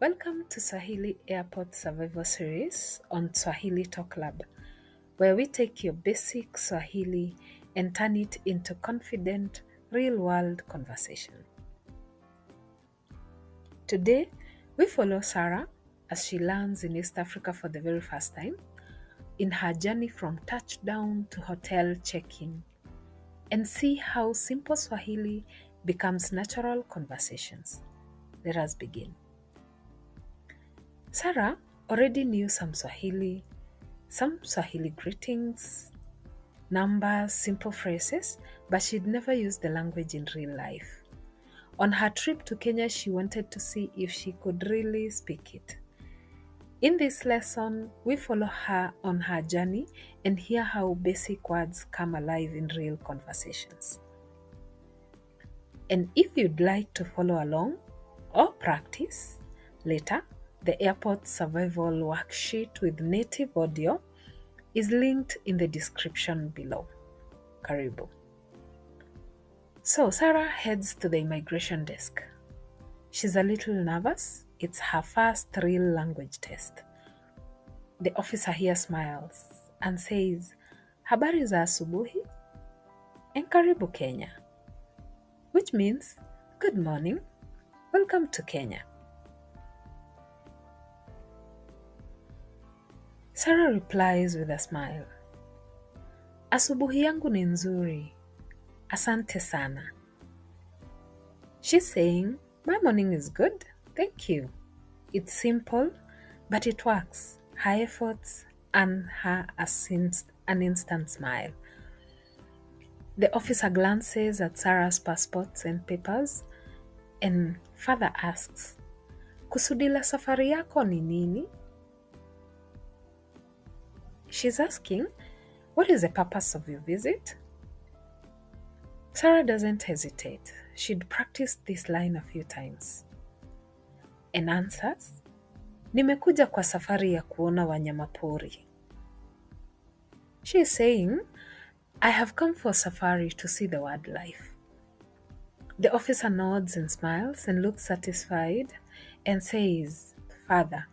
Welcome to Swahili Airport Survival Series on Swahili Talk Lab, where we take your basic Swahili and turn it into confident, real-world conversation. Today, we follow Sarah as she lands in East Africa for the very first time, in her journey from touchdown to hotel check-in, and see how simple Swahili becomes natural conversations. Let us begin. Sarah already knew some Swahili greetings, numbers, simple phrases, but she'd never used the language in real life. On her trip to Kenya, she wanted to see if she could really speak it. In this lesson, we follow her on her journey and hear how basic words come alive in real conversations. And if you'd like to follow along or practice later, the airport survival worksheet with native audio is linked in the description below. Karibu. So Sarah heads to the immigration desk. She's a little nervous. It's her first real language test. The officer here smiles and says, Habari za asubuhi and karibu Kenya, which means good morning, welcome to Kenya. Sarah replies with a smile. Asubuhi yangu ni nzuri. Asante sana. She's saying, my morning is good, thank you. It's simple, but it works. Her efforts earn her an instant smile. The officer glances at Sarah's passports and papers and further asks, Kusudi la safari yako ni nini? She's asking, what is the purpose of your visit? Sarah doesn't hesitate. She'd practiced this line a few times. And answers, Nimekuja kwa safari ya kuona wanyamapori. She is saying, I have come for safari to see the wildlife. The officer nods and smiles and looks satisfied and says, Further,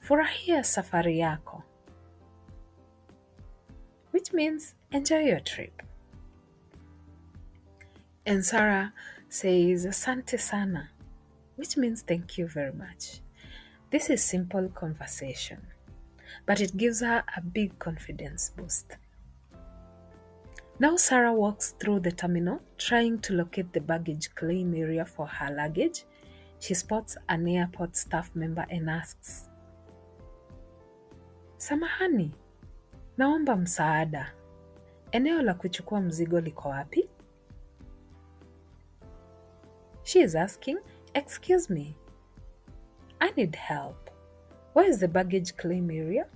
furahia safari yako, which means enjoy your trip. And Sarah says, Asante sana, which means thank you very much. This is simple conversation, but it gives her a big confidence boost. Now Sarah walks through the terminal, trying to locate the baggage claim area for her luggage. She spots an airport staff member and asks, Samahani, naomba msaada. Eneo la kuchukua mzigo liko wapi? She is asking, Excuse me, I need help. Where is the baggage claim area?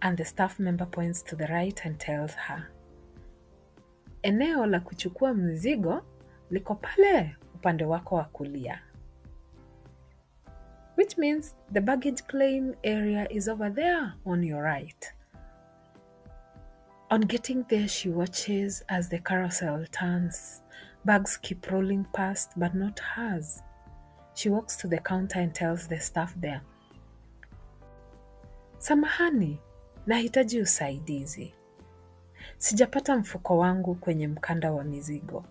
And the staff member points to the right and tells her, Eneo la kuchukua mzigo liko pale upande wako wa kulia. Which means the baggage claim area is over there on your right. On getting there, she watches as the carousel turns. Bags keep rolling past, but not hers. She walks to the counter and tells the staff there, Samahani, nahitaji usaidizi. Sijapata mfuko wangu kwenye mkanda wa mizigo.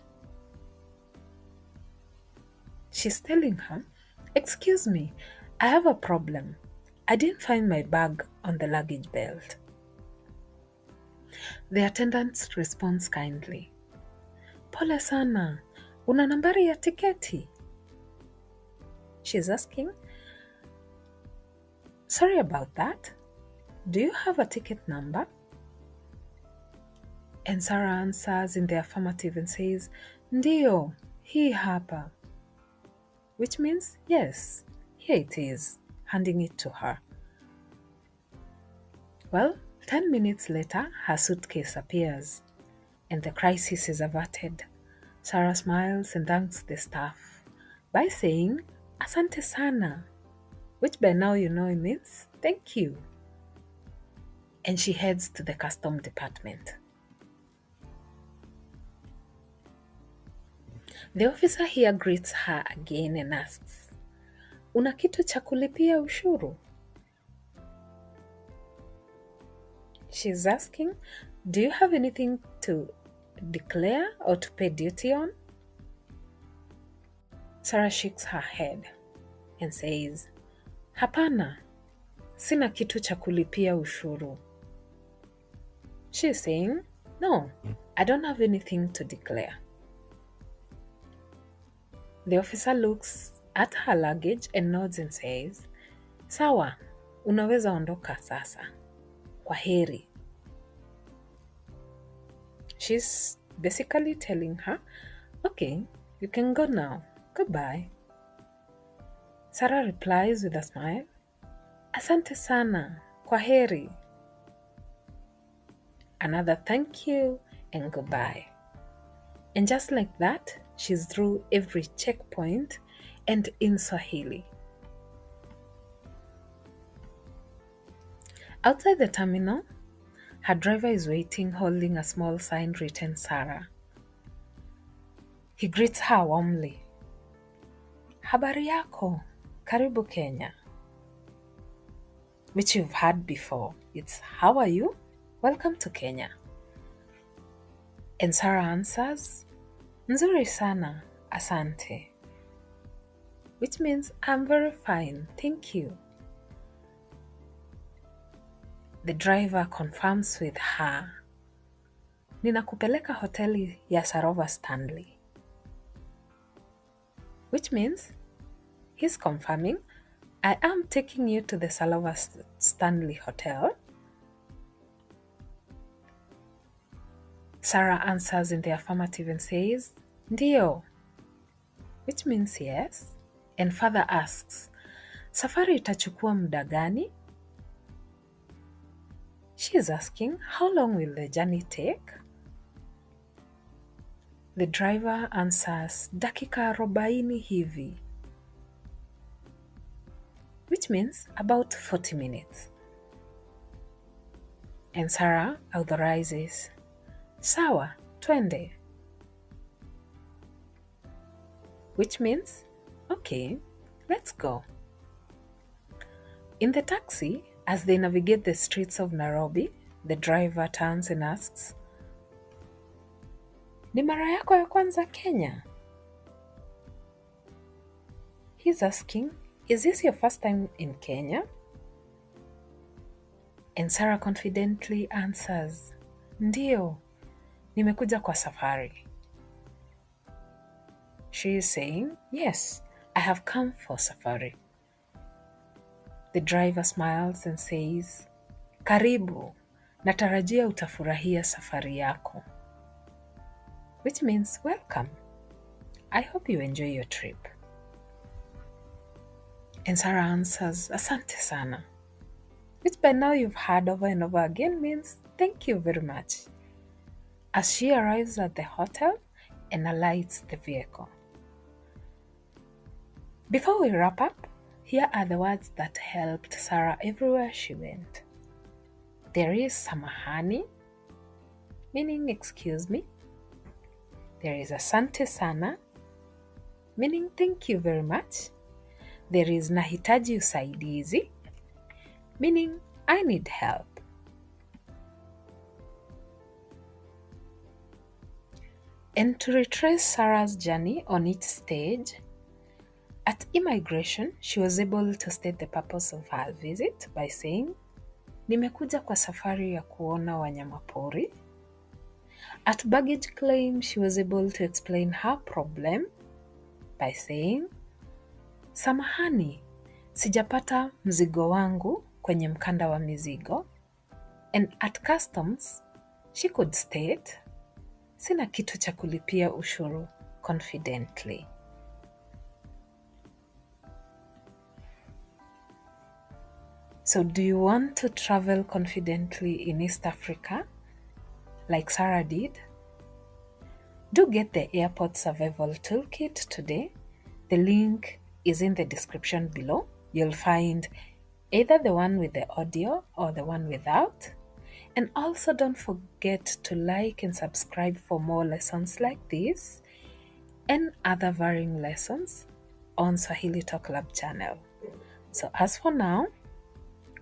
She's telling her, Excuse me, I have a problem. I didn't find my bag on the luggage belt. The attendant responds kindly, Pole sana, una nambari ya tiketi? She's asking, Sorry about that. Do you have a ticket number? And Sarah answers in the affirmative and says, Ndio, hii hapa. Which means, yes, here it is, handing it to her. Well, 10 minutes later, her suitcase appears, and the crisis is averted. Sarah smiles and thanks the staff by saying, Asante sana, which by now you know it means thank you. And she heads to the custom department. The officer here greets her again and asks, una kitu cha kulipia ushuru? She's asking, do you have anything to declare or to pay duty on? Sarah shakes her head and says, hapana, sina kitu cha kulipia ushuru. She's saying, no, I don't have anything to declare. The officer looks at her luggage and nods and says, sawa, unaweza ondoka sasa. Kwaheri. She's basically telling her, okay, you can go now. Goodbye. Sarah replies with a smile, asante sana. Kwaheri. Another thank you and goodbye. And just like that, she's through every checkpoint and in Swahili. Outside the terminal, her driver is waiting holding a small sign written Sarah. He greets her warmly. Habari yako, karibu Kenya. Which you've heard before. It's how are you? Welcome to Kenya. And Sarah answers, nzuri sana, asante. Which means I'm very fine, thank you. The driver confirms with her, ninakupeleka hoteli ya Sarova Stanley. Which means he's confirming, I am taking you to the Sarova Stanley Hotel. Sarah answers in the affirmative and says, ndio, which means yes, and further asks, safari itachukua muda gani? She is asking, how long will the journey take? The driver answers, dakika 40 hivi, which means about 40 minutes. And Sarah authorizes, sawa, twende. Which means, okay, let's go. In the taxi, as they navigate the streets of Nairobi, the driver turns and asks, ni mara yako ya kwanza Kenya? He's asking, is this your first time in Kenya? And Sarah confidently answers, ndio, nimekuja kwa safari. She is saying, yes, I have come for safari. The driver smiles and says, karibu, natarajia utafurahia safari yako. Which means welcome. I hope you enjoy your trip. And Sarah answers, asante sana. Which by now you've heard over and over again means thank you very much. As she arrives at the hotel and alights the vehicle. Before we wrap up, here are the words that helped Sarah everywhere she went. There is samahani, meaning excuse me. There is asante sana, meaning thank you very much. There is nahitaji usaidizi, meaning I need help. And to retrace Sarah's journey on each stage, at immigration, she was able to state the purpose of her visit by saying, Nimekuja kwa safari ya kuona wanyamapori. At baggage claim, she was able to explain her problem by saying, Samahani, sijapata mzigo wangu kwenye mkanda wa mizigo. And at customs, she could state, Sina kitu cha kulipia ushuru confidently. So do you want to travel confidently in East Africa, like Sarah did? Do get the Airport Survival Toolkit today. The link is in the description below. You'll find either the one with the audio or the one without. And also don't forget to like and subscribe for more lessons like this and other varying lessons. on Swahili Talk Club channel. So as for now,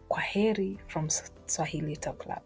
kwaheri from Swahili Talk Club.